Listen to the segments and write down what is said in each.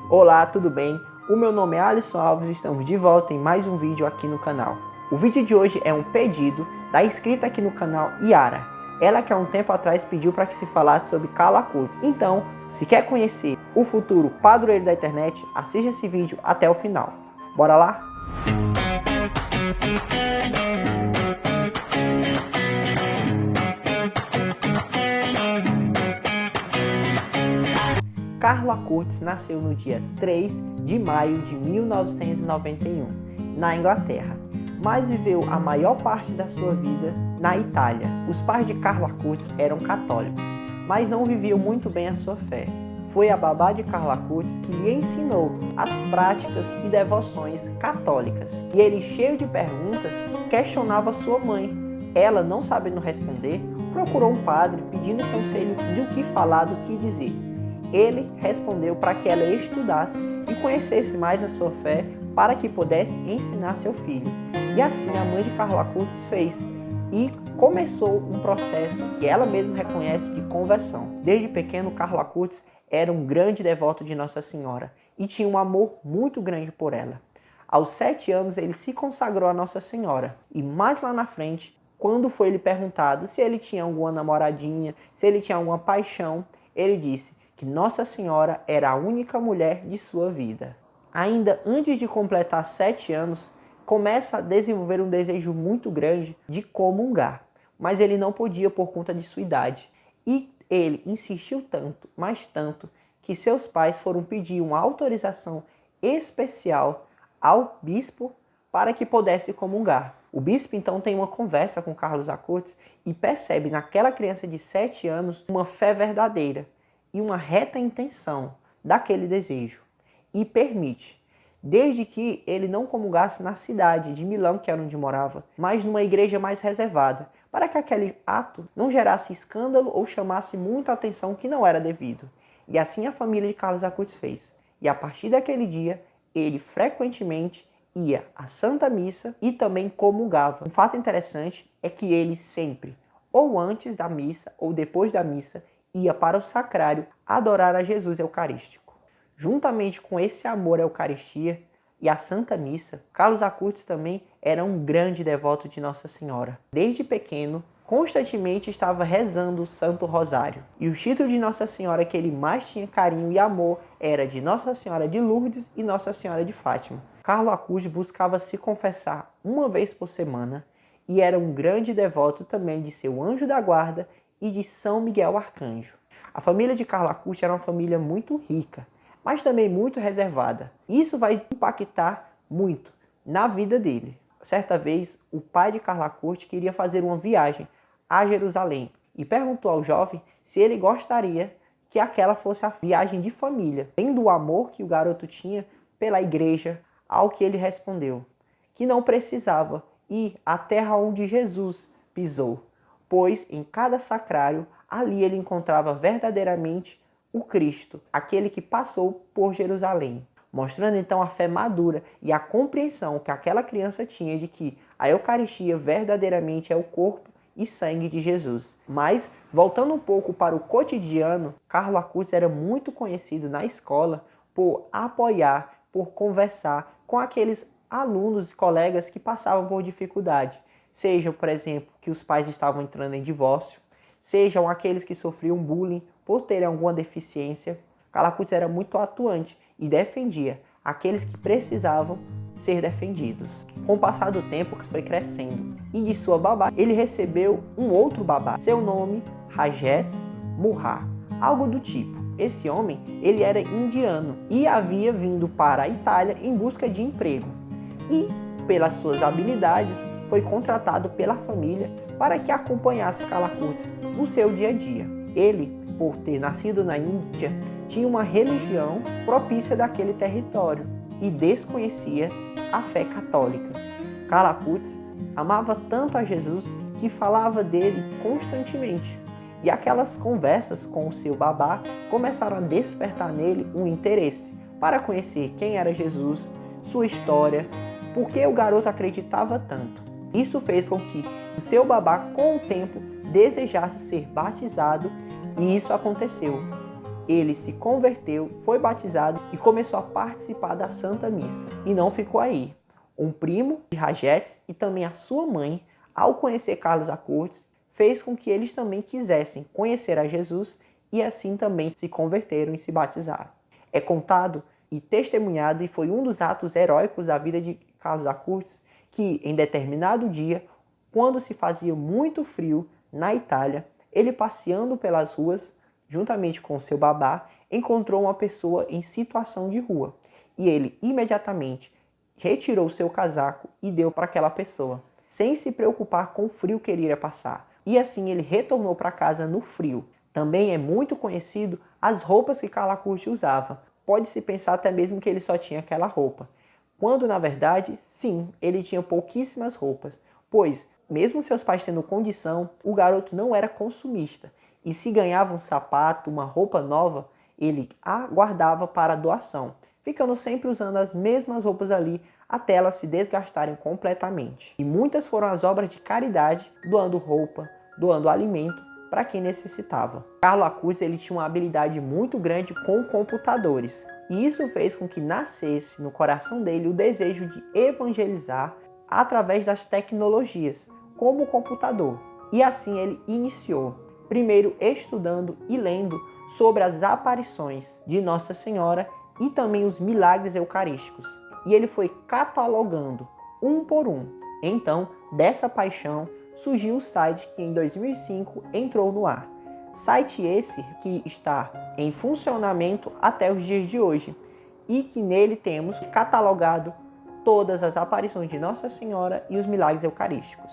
Olá, tudo bem? O meu nome é Alisson Alves e estamos de volta em mais um vídeo aqui no canal. O vídeo de hoje é um pedido da inscrita aqui no canal, Yara. Ela que há um tempo atrás pediu para que se falasse sobre Carla Kurtz. Então, se quer conhecer o futuro padroeiro da internet, assista esse vídeo até o final. Bora lá? Carla Kurtz nasceu no dia 3 de maio de 1991, na Inglaterra, mas viveu a maior parte da sua vida na Itália. Os pais de Carla Kurtz eram católicos, mas não viviam muito bem a sua fé. Foi a babá de Carla Kurtz que lhe ensinou as práticas e devoções católicas. E ele, cheio de perguntas, questionava sua mãe. Ela, não sabendo responder, procurou um padre pedindo conselho do que falar, do que dizer. Ele respondeu para que ela estudasse e conhecesse mais a sua fé para que pudesse ensinar seu filho. E assim a mãe de Carla Kurtz fez e começou um processo que ela mesma reconhece de conversão. Desde pequeno, Carla Kurtz era um grande devoto de Nossa Senhora e tinha um amor muito grande por ela. Aos 7 anos ele se consagrou a Nossa Senhora e mais lá na frente, quando foi lhe perguntado se ele tinha alguma namoradinha, se ele tinha alguma paixão, ele disse que Nossa Senhora era a única mulher de sua vida. Ainda antes de completar 7 anos, começa a desenvolver um desejo muito grande de comungar, mas ele não podia por conta de sua idade. E ele insistiu tanto, mas tanto, que seus pais foram pedir uma autorização especial ao bispo para que pudesse comungar. O bispo então tem uma conversa com Carlos Kurtz e percebe naquela criança de 7 anos uma fé verdadeira e uma reta intenção daquele desejo, e permite, desde que ele não comungasse na cidade de Milão, que era onde morava, mas numa igreja mais reservada, para que aquele ato não gerasse escândalo ou chamasse muita atenção que não era devido. E assim a família de Carlos Kurtz fez. E a partir daquele dia, ele frequentemente ia à Santa Missa e também comungava. Um fato interessante é que ele sempre, ou antes da missa ou depois da missa, ia para o sacrário adorar a Jesus Eucarístico. Juntamente com esse amor à Eucaristia e à Santa Missa, Carlos Kurtz também era um grande devoto de Nossa Senhora. Desde pequeno, constantemente estava rezando o Santo Rosário. E o título de Nossa Senhora que ele mais tinha carinho e amor era de Nossa Senhora de Lourdes e Nossa Senhora de Fátima. Carlos Kurtz buscava se confessar uma vez por semana e era um grande devoto também de seu anjo da guarda e de São Miguel Arcanjo. A família de Carla Kurtz era uma família muito rica, mas também muito reservada. Isso vai impactar muito na vida dele. Certa vez, o pai de Carla Kurtz queria fazer uma viagem a Jerusalém e perguntou ao jovem se ele gostaria que aquela fosse a viagem de família, tendo o amor que o garoto tinha pela igreja, ao que ele respondeu que não precisava ir à terra onde Jesus pisou, pois em cada sacrário, ali ele encontrava verdadeiramente o Cristo, aquele que passou por Jerusalém, mostrando então a fé madura e a compreensão que aquela criança tinha de que a Eucaristia verdadeiramente é o corpo e sangue de Jesus. Mas, voltando um pouco para o cotidiano, Carlos Kurtz era muito conhecido na escola por apoiar, por conversar com aqueles alunos e colegas que passavam por dificuldade. Sejam, por exemplo, que os pais estavam entrando em divórcio, sejam aqueles que sofriam bullying por terem alguma deficiência. Carlos Kurtz era muito atuante e defendia aqueles que precisavam ser defendidos. Com o passar do tempo, que foi crescendo, e de sua babá, ele recebeu um outro babá, seu nome, Rajesh Murra, algo do tipo. Esse homem, ele era indiano e havia vindo para a Itália em busca de emprego. E, pelas suas habilidades, foi contratado pela família para que acompanhasse Carla Kurtz no seu dia a dia. Ele, por ter nascido na Índia, tinha uma religião propícia daquele território e desconhecia a fé católica. Carla Kurtz amava tanto a Jesus que falava dele constantemente. E aquelas conversas com o seu babá começaram a despertar nele um interesse para conhecer quem era Jesus, sua história, por que o garoto acreditava tanto. Isso fez com que o seu babá, com o tempo, desejasse ser batizado e isso aconteceu. ele se converteu, foi batizado e começou a participar da Santa Missa. E não ficou aí. Um primo de Ragetes e também a sua mãe, ao conhecer Carlos Acortes, fez com que eles também quisessem conhecer a Jesus e assim também se converteram e se batizaram. É contado e testemunhado, e foi um dos atos heróicos da vida de Carlos Acortes, que em determinado dia, quando se fazia muito frio na Itália, ele passeando pelas ruas, juntamente com seu babá, encontrou uma pessoa em situação de rua. E ele imediatamente retirou seu casaco e deu para aquela pessoa, sem se preocupar com o frio que ele iria passar. E assim ele retornou para casa no frio. Também é muito conhecido as roupas que Carlos Acortes usava. Pode-se pensar até mesmo que ele só tinha aquela roupa, quando na verdade, sim, ele tinha pouquíssimas roupas, pois, mesmo seus pais tendo condição, o garoto não era consumista, e se ganhava um sapato, uma roupa nova, ele a guardava para doação, ficando sempre usando as mesmas roupas ali até elas se desgastarem completamente. E muitas foram as obras de caridade, doando roupa, doando alimento para quem necessitava. Carlos Acortes ele tinha uma habilidade muito grande com computadores, e isso fez com que nascesse no coração dele o desejo de evangelizar através das tecnologias, como o computador. E assim ele iniciou, primeiro estudando e lendo sobre as aparições de Nossa Senhora e também os milagres eucarísticos. E ele foi catalogando um por um. Então, dessa paixão, surgiu o site que em 2005 entrou no ar. Site esse que está em funcionamento até os dias de hoje e que nele temos catalogado todas as aparições de Nossa Senhora e os milagres eucarísticos.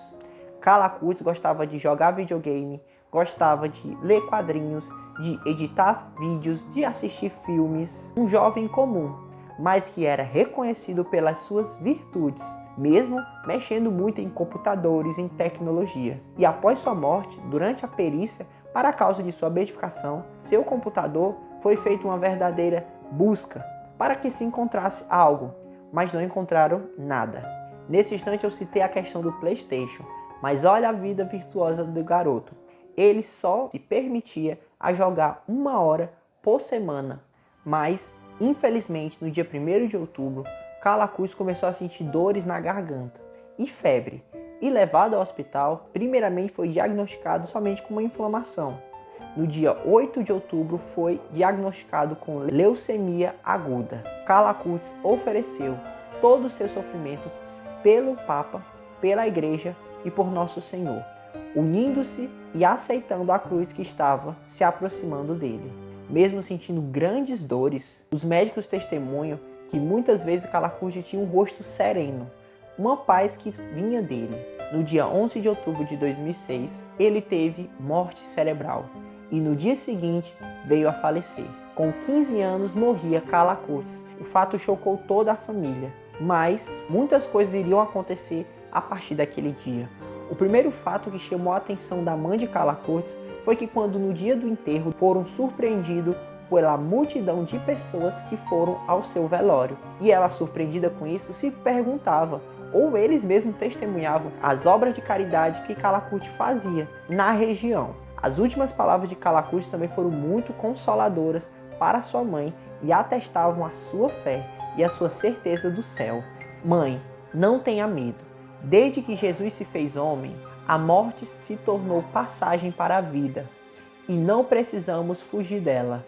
Carlos Acortes gostava de jogar videogame, gostava de ler quadrinhos, de editar vídeos, de assistir filmes. Um jovem comum, mas que era reconhecido pelas suas virtudes, mesmo mexendo muito em computadores, em tecnologia. E após sua morte, durante a perícia, para a causa de sua beatificação, seu computador foi feita uma verdadeira busca para que se encontrasse algo, mas não encontraram nada. Nesse instante eu citei a questão do PlayStation, mas olha a vida virtuosa do garoto. Ele só se permitia a jogar 1 hora por semana, mas infelizmente no dia 1º de outubro, Carlos Acortes começou a sentir dores na garganta e febre, e levado ao hospital, primeiramente foi diagnosticado somente com uma inflamação. No dia 8 de outubro foi diagnosticado com leucemia aguda. Carlos Acortes ofereceu todo o seu sofrimento pelo Papa, pela Igreja e por Nosso Senhor, unindo-se e aceitando a cruz que estava se aproximando dele. Mesmo sentindo grandes dores, os médicos testemunham que muitas vezes Carlos Acortes tinha um rosto sereno, uma paz que vinha dele. No dia 11 de outubro de 2006, ele teve morte cerebral e no dia seguinte veio a falecer. Com 15 anos morria Carlos Acortes. O fato chocou toda a família, mas muitas coisas iriam acontecer a partir daquele dia. O primeiro fato que chamou a atenção da mãe de Carlos Acortes foi que quando no dia do enterro foram surpreendidos pela multidão de pessoas que foram ao seu velório. E ela, surpreendida com isso, se perguntava, ou eles mesmos testemunhavam, as obras de caridade que Carlos Acortes fazia na região. As últimas palavras de Carlos Acortes também foram muito consoladoras para sua mãe e atestavam a sua fé e a sua certeza do céu. Mãe, não tenha medo. Desde que Jesus se fez homem, a morte se tornou passagem para a vida e não precisamos fugir dela.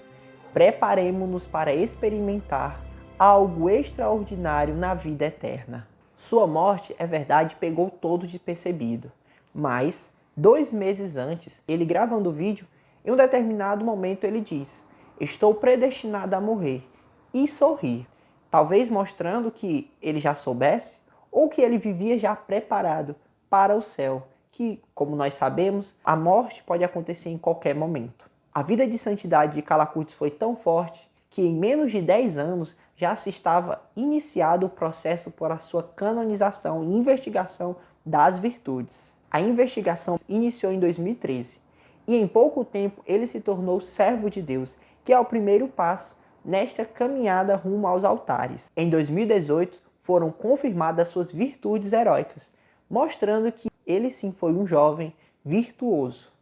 Preparemo-nos para experimentar algo extraordinário na vida eterna. Sua morte, é verdade, pegou todos despercebido, mas 2 meses antes, ele gravando o vídeo, em um determinado momento ele diz: "Estou predestinado a morrer", e sorri, talvez mostrando que ele já soubesse ou que ele vivia já preparado para o céu, que, como nós sabemos, a morte pode acontecer em qualquer momento. A vida de santidade de Carlos Acortes foi tão forte que em menos de 10 anos já se estava iniciado o processo para a sua canonização e investigação das virtudes. A investigação iniciou em 2013 e em pouco tempo ele se tornou servo de Deus, que é o primeiro passo nesta caminhada rumo aos altares. Em 2018 foram confirmadas suas virtudes heróicas, mostrando que ele sim foi um jovem virtuoso.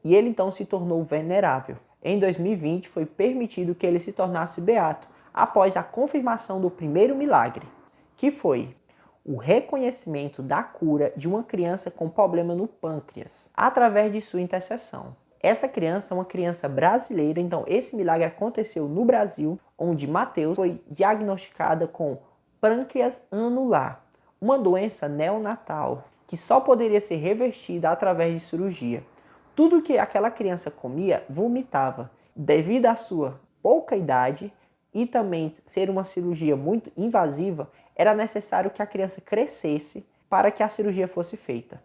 E ele então se tornou venerável. Em 2020 foi permitido que ele se tornasse beato após a confirmação do primeiro milagre, que foi o reconhecimento da cura de uma criança com problema no pâncreas, através de sua intercessão. Essa criança é uma criança brasileira, então esse milagre aconteceu no Brasil, onde Mateus foi diagnosticada com pâncreas anular, uma doença neonatal que só poderia ser revertida através de cirurgia. Tudo que aquela criança comia, vomitava. Devido à sua pouca idade e também ser uma cirurgia muito invasiva, era necessário que a criança crescesse para que a cirurgia fosse feita.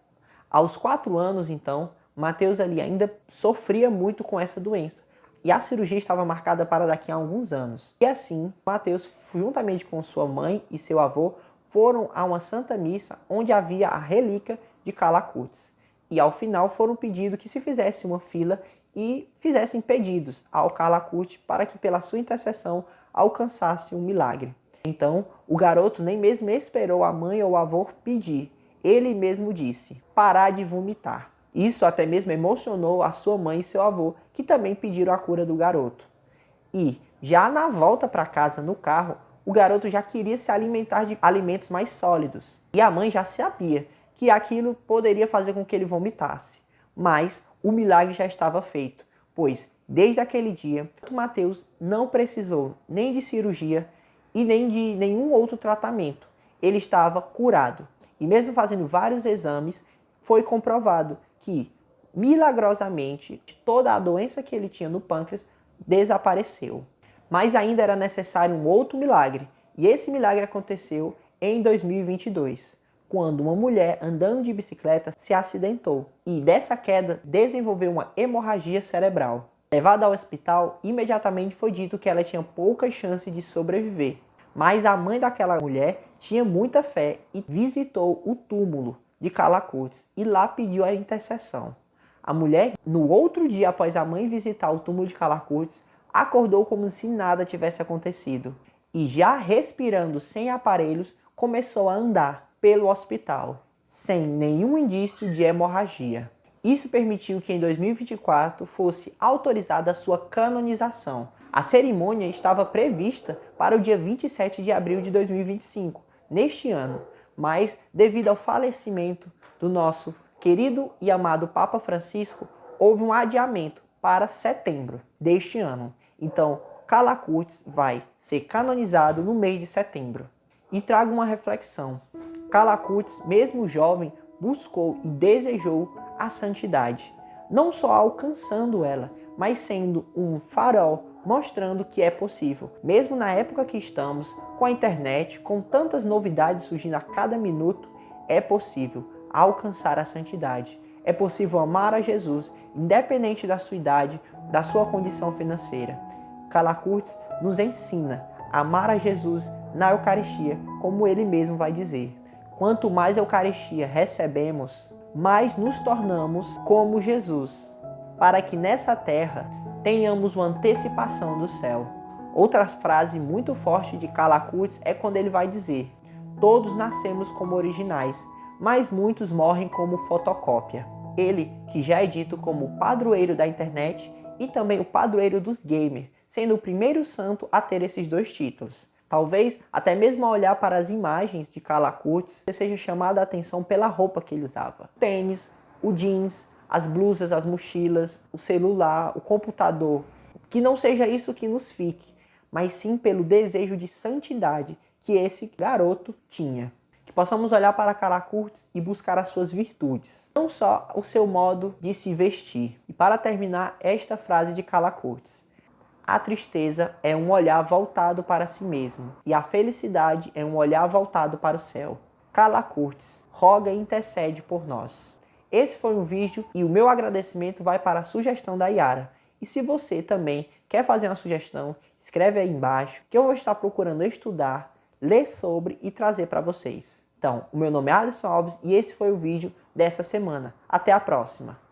Aos 4 anos, então, Mateus ali ainda sofria muito com essa doença. E a cirurgia estava marcada para daqui a alguns anos. E assim, Mateus, juntamente com sua mãe e seu avô, foram a uma santa missa onde havia a relíquia de Calacutes. E ao final foram pedido que se fizesse uma fila e fizessem pedidos ao Calacute para que pela sua intercessão alcançasse um milagre. Então, o garoto nem mesmo esperou a mãe ou o avô pedir. Ele mesmo disse: parar de vomitar. Isso até mesmo emocionou a sua mãe e seu avô, que também pediram a cura do garoto. E, já na volta para casa no carro, o garoto já queria se alimentar de alimentos mais sólidos. E a mãe já sabia que aquilo poderia fazer com que ele vomitasse. Mas o milagre já estava feito, pois desde aquele dia, Mateus não precisou nem de cirurgia e nem de nenhum outro tratamento. Ele estava curado. E mesmo fazendo vários exames, foi comprovado que, milagrosamente, toda a doença que ele tinha no pâncreas desapareceu. Mas ainda era necessário um outro milagre. E esse milagre aconteceu em 2022, quando uma mulher andando de bicicleta se acidentou e dessa queda desenvolveu uma hemorragia cerebral. Levada ao hospital, imediatamente foi dito que ela tinha poucas chances de sobreviver. Mas a mãe daquela mulher tinha muita fé e visitou o túmulo de Calacutes e lá pediu a intercessão. A mulher, no outro dia após a mãe visitar o túmulo de Calacutes, acordou como se nada tivesse acontecido e já respirando sem aparelhos, começou a andar pelo hospital, sem nenhum indício de hemorragia. Isso permitiu que em 2024 fosse autorizada a sua canonização. A cerimônia estava prevista para o dia 27 de abril de 2025, neste ano, mas devido ao falecimento do nosso querido e amado Papa Francisco, houve um adiamento para setembro deste ano. Então, Calacutes vai ser canonizado no mês de setembro. E trago uma reflexão. Calacutes, mesmo jovem, buscou e desejou a santidade, não só alcançando ela, mas sendo um farol mostrando que é possível. Mesmo na época que estamos, com a internet, com tantas novidades surgindo a cada minuto, é possível alcançar a santidade. É possível amar a Jesus, independente da sua idade, da sua condição financeira. Calacutes nos ensina a amar a Jesus na Eucaristia, como ele mesmo vai dizer. Quanto mais Eucaristia recebemos, mais nos tornamos como Jesus, para que nessa terra tenhamos uma antecipação do céu. Outra frase muito forte de Calacutes é quando ele vai dizer: todos nascemos como originais, mas muitos morrem como fotocópia. Ele, que já é dito como o padroeiro da internet e também o padroeiro dos gamers, sendo o primeiro santo a ter esses dois títulos. Talvez, até mesmo ao olhar para as imagens de Calacutes, você seja chamado a atenção pela roupa que ele usava. O tênis, o jeans, as blusas, as mochilas, o celular, o computador. Que não seja isso que nos fique, mas sim pelo desejo de santidade que esse garoto tinha. Que possamos olhar para Calacutes e buscar as suas virtudes, não só o seu modo de se vestir. E para terminar, esta frase de Calacutes: a tristeza é um olhar voltado para si mesmo, e a felicidade é um olhar voltado para o céu. Calacutes, roga e intercede por nós. Esse foi um vídeo e o meu agradecimento vai para a sugestão da Yara. E se você também quer fazer uma sugestão, escreve aí embaixo que eu vou estar procurando estudar, ler sobre e trazer para vocês. Então, o meu nome é Alisson Alves e esse foi o vídeo dessa semana. Até a próxima!